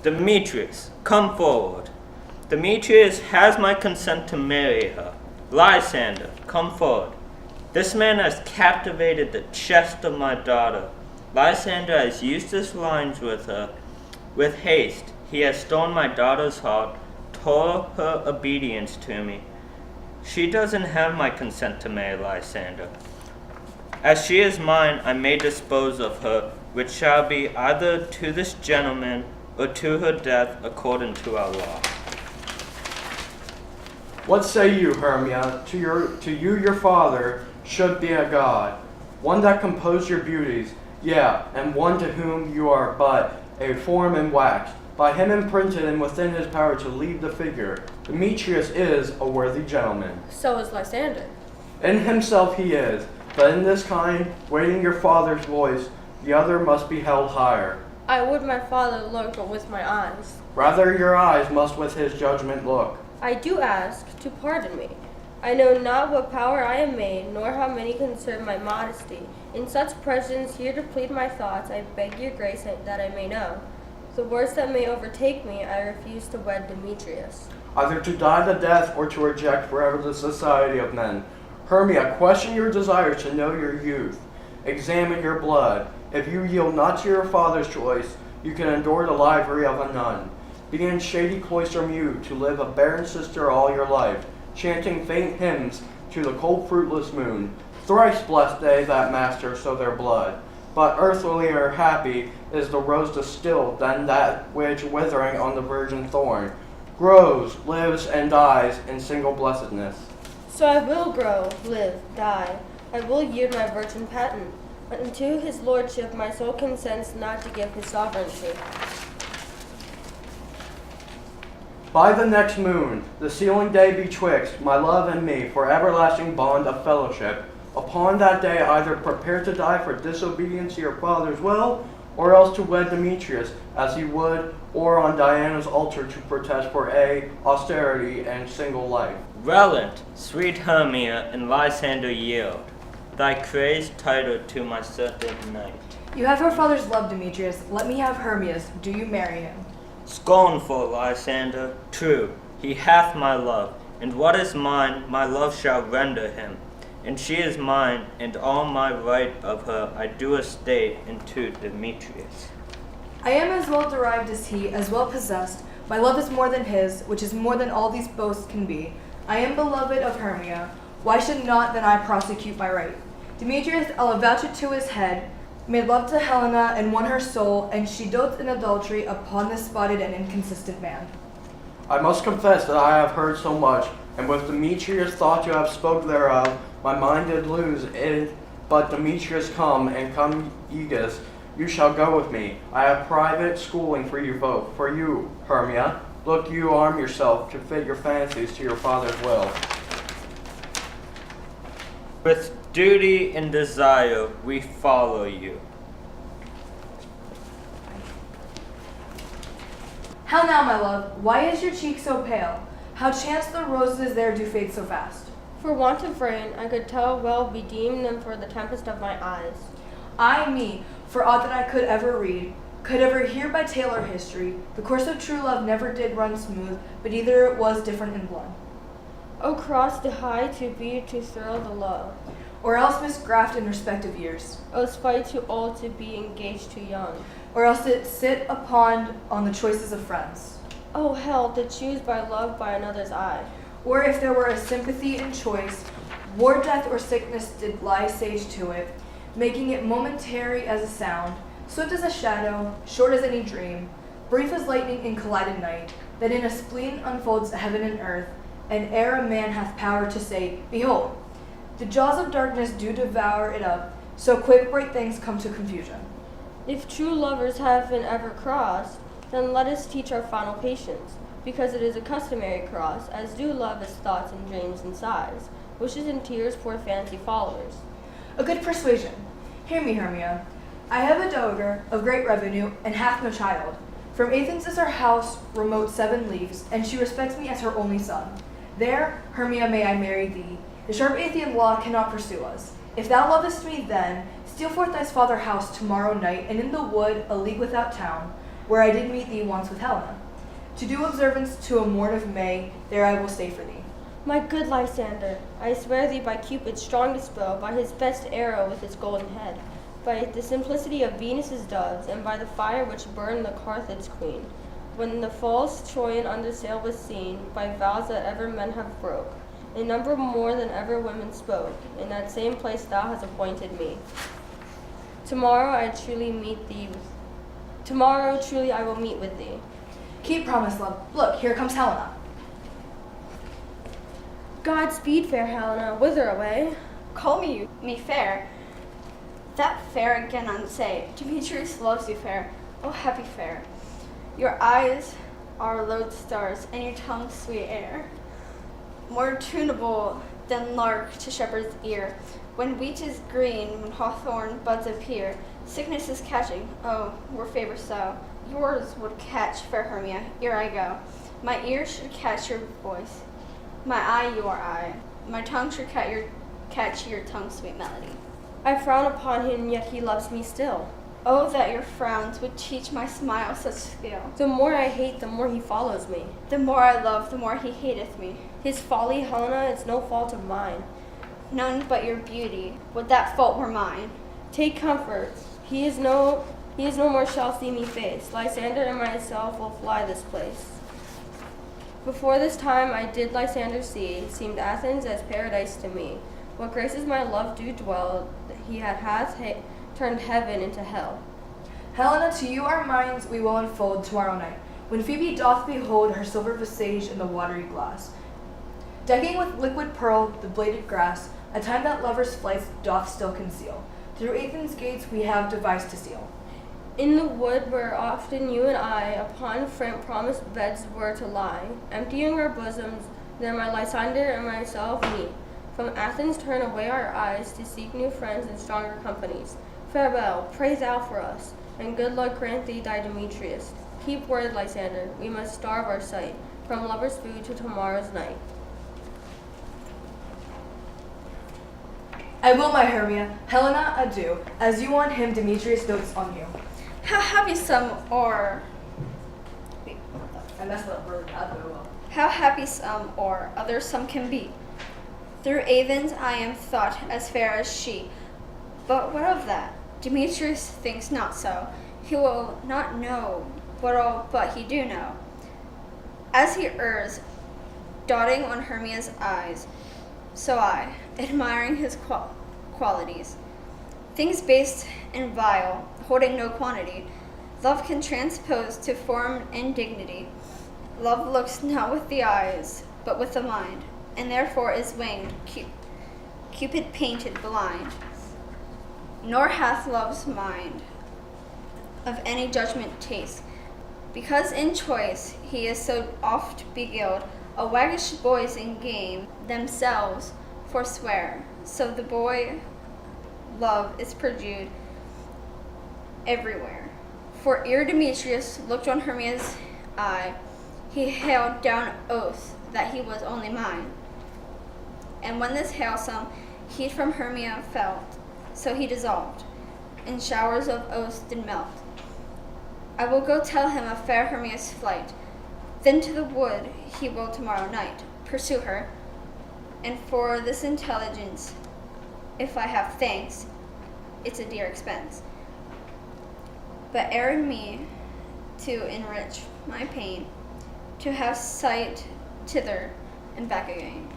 Demetrius, come forward. Demetrius has my consent to marry her. Lysander, come forward. This man has captivated the chest of my daughter. Lysander has used his lines with her. With haste, he has stolen my daughter's heart, tore her obedience to me. She doesn't have my consent to marry Lysander. As she is mine, I may dispose of her, which shall be either to this gentleman or to her death according to our law. What say you, Hermia? To you your father should be a god, one that composed your beauties, and one to whom you are but a form in wax, by him imprinted and within his power to lead the figure. Demetrius is a worthy gentleman. So is Lysander. In himself he is, but in this kind, waiting your father's voice, the other must be held higher. I would my father look but with my eyes. Rather your eyes must with his judgment look. I do ask to pardon me. I know not what power I am made, nor how many concern my modesty. In such presence here to plead my thoughts, I beg your grace that I may know. The worst that may overtake me, I refuse to wed Demetrius. Either to die the death or to reject forever the society of men. Hermia, question your desires to know your youth. Examine your blood. If you yield not to your father's choice, you can endure the livery of a nun. Be in shady cloister mute to live a barren sister all your life, chanting faint hymns to the cold fruitless moon. Thrice blessed they that master so their blood. But earthlier happy is the rose distilled than that which, withering on the virgin thorn, grows, lives, and dies in single blessedness. So I will grow, live, die. I will yield my virgin patent. Unto his lordship my soul consents not to give his sovereignty. By the next moon, the sealing day betwixt my love and me for everlasting bond of fellowship. Upon that day either prepare to die for disobedience to your father's will, or else to wed Demetrius as he would, or on Diana's altar to protest for austerity and single life. Relent, sweet Hermia, and Lysander yield thy crazed title to my certain knight. You have her father's love, Demetrius. Let me have Hermia's. Do you marry him? Scornful Lysander, true, he hath my love, and what is mine, my love shall render him. And she is mine, and all my right of her I do estate into Demetrius. I am as well derived as he, as well possessed. My love is more than his, which is more than all these boasts can be. I am beloved of Hermia. Why should not then I prosecute my right? Demetrius, I'll avouch it to his head, made love to Helena and won her soul, and she dotes in adultery upon this spotted and inconsistent man. I must confess that I have heard so much, and with Demetrius' thought you have spoke thereof, my mind did lose it. But Demetrius come, and come Aegas, you shall go with me. I have private schooling for you both. For you, Hermia, look you arm yourself to fit your fancies to your father's will. With duty and desire we follow you. How now, my love? Why is your cheek so pale? How chance the roses there do fade so fast? For want of rain, I could tell well bedeem them for the tempest of my eyes. Ay me, for aught that I could ever read, could ever hear by tale or history, the course of true love never did run smooth, but either it was different in blood. O cross the high to be to thrill the low, Or else misgraft in respective years, O spite too old to be engaged too young, or else it sit upon on the choices of friends. O hell to choose by love by another's eye. Or if there were a sympathy in choice, war, death, or sickness did lie sage to it, making it momentary as a sound, swift as a shadow, short as any dream, brief as lightning in collided night, that in a spleen unfolds heaven and earth, and ere a man hath power to say, Behold, the jaws of darkness do devour it up, so quick bright things come to confusion. If true lovers have been ever crossed, then let us teach our final patience, because it is a customary cross, as do love its thoughts and dreams and sighs, wishes and tears poor fancy followers. A good persuasion. Hear me, Hermia. I have a dowager of great revenue, and hath no child. From Athens is her house, remote 7 leagues, and she respects me as her only son. There, Hermia, may I marry thee. The sharp Athenian law cannot pursue us. If thou lovest me then, steal forth thy father's house tomorrow night, and in the wood, a league without town, where I did meet thee once with Helena. To do observance to a morn of May, there I will stay for thee. My good Lysander, I swear thee by Cupid's strongest bow, by his best arrow with its golden head, by the simplicity of Venus's doves, and by the fire which burned the Carthage queen, when the false Troyan under sail was seen, by vows that ever men have broke, in number more than ever women spoke, in that same place thou hast appointed me. Tomorrow truly I will meet with thee. Keep promise, love. Look, here comes Helena. Godspeed, fair Helena, whither away? Call me fair. That fair again unsay. Demetrius loves you fair. Oh, happy fair. Your eyes are lodestars, and your tongue sweet air. More tunable than lark to shepherd's ear. When wheat is green, when hawthorn buds appear, sickness is catching. Oh, were favor so. Yours would catch, fair Hermia. Here I go. My ear should catch your voice. My eye, your eye. My tongue should catch your tongue's sweet melody. I frown upon him, yet he loves me still. Oh, that your frowns would teach my smile such skill. The more I hate, the more he follows me. The more I love, the more he hateth me. His folly, Helena, it's no fault of mine. None but your beauty, would that fault were mine. Take comfort. He is no more shall see me face. Lysander and myself will fly this place. Before this time I did Lysander see, seemed Athens as paradise to me. What graces my love do dwell, he hath turned heaven into hell. Helena, to you our minds we will unfold tomorrow night, when Phoebe doth behold her silver visage in the watery glass, decking with liquid pearl the bladed grass, a time that lovers' flights doth still conceal. Through Athens' gates we have devised to seal. In the wood where often you and I upon promised beds were to lie, emptying our bosoms, there my Lysander and myself meet. From Athens turn away our eyes to seek new friends and stronger companies. Farewell, pray thou for us, and good luck grant thee thy Demetrius. Keep word, Lysander, we must starve our sight, from lover's food to tomorrow's night. I will, my Hermia. Helena, adieu. As you on him, Demetrius dotes on you. How happy some or I messed up really bad, but well. how happy some or others some can be. Through Athens I am thought as fair as she. But what of that? Demetrius thinks not so. He will not know what all but he do know. As he errs, dotting on Hermia's eyes, so I, admiring his qualities. Things base and vile, holding no quantity, love can transpose to form and dignity. Love looks not with the eyes, but with the mind, and therefore is winged, Cupid painted blind. Nor hath love's mind of any judgment taste, because in choice he is so oft beguiled, a waggish boys in game themselves forswear, so the boy love is perjured everywhere. For ere Demetrius looked on Hermia's eye, he hailed down oath that he was only mine. And when this hailsome heat from Hermia felt, so he dissolved, in showers of oaths did melt. I will go tell him of fair Hermia's flight, then to the wood he will tomorrow night pursue her, and for this intelligence, if I have thanks, it's a dear expense. But erred me to enrich my pain, to have sight thither and back again.